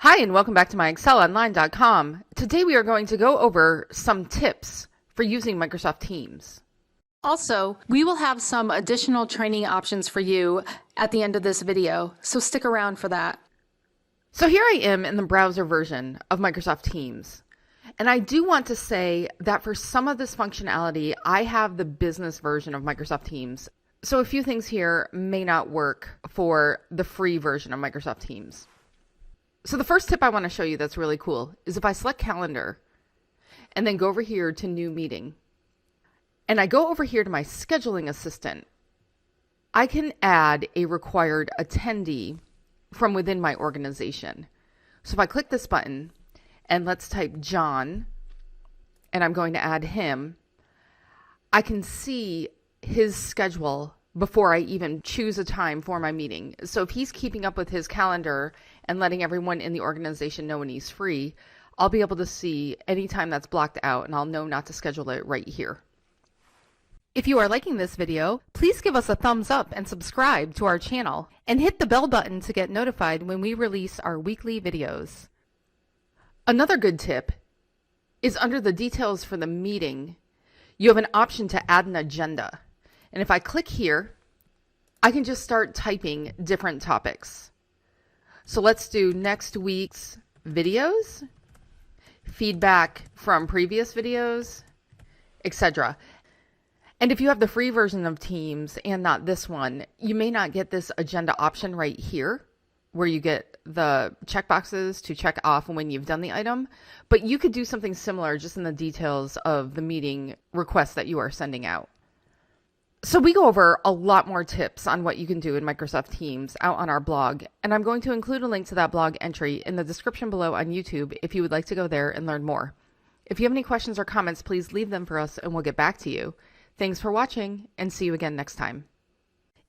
Hi, and welcome back to MyExcelOnline.com. Today we are going to go over some tips for using Microsoft Teams. Also, we will have some additional training options for you at the end of this video, so stick around for that. So here I am in the browser version of Microsoft Teams. And I do want to say that for some of this functionality, I have the business version of Microsoft Teams. So a few things here may not work for the free version of Microsoft Teams. So the first tip I want to show you that's really cool is if I select calendar and then go over here to new meeting and I go over here to my scheduling assistant, I can add a required attendee from within my organization. So if I click this button and let's type John and I'm going to add him, I can see his schedule before I even choose a time for my meeting. So if he's keeping up with his calendar and letting everyone in the organization know when he's free, I'll be able to see any time that's blocked out and I'll know not to schedule it right here. If you are liking this video, please give us a thumbs up and subscribe to our channel and hit the bell button to get notified when we release our weekly videos. Another good tip is under the details for the meeting, you have an option to add an agenda. And if I click here, I can just start typing different topics. So let's do next week's videos, feedback from previous videos, etc. And if you have the free version of Teams and not this one, you may not get this agenda option right here where you get the checkboxes to check off when you've done the item, but you could do something similar just in the details of the meeting request that you are sending out. So we go over a lot more tips on what you can do in Microsoft Teams out on our blog, and I'm going to include a link to that blog entry in the description below on YouTube if you would like to go there and learn more. If you have any questions or comments, please leave them for us and we'll get back to you. Thanks for watching and see you again next time.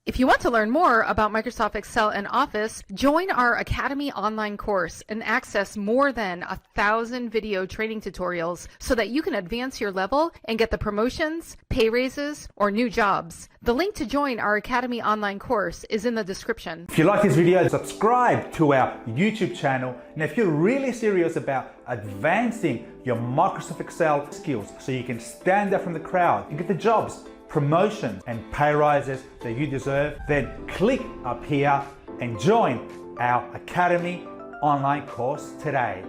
If you want to learn more about Microsoft Excel and Office, join our Academy online course and access more than 1,000 video training tutorials so that you can advance your level and get the promotions, pay raises, or new jobs. The link to join our Academy online course is in the description. If you like this video, subscribe to our YouTube channel. And if you're really serious about advancing your Microsoft Excel skills so you can stand out from the crowd and get the jobs, promotions and pay rises that you deserve, then click up here and join our Academy online course today.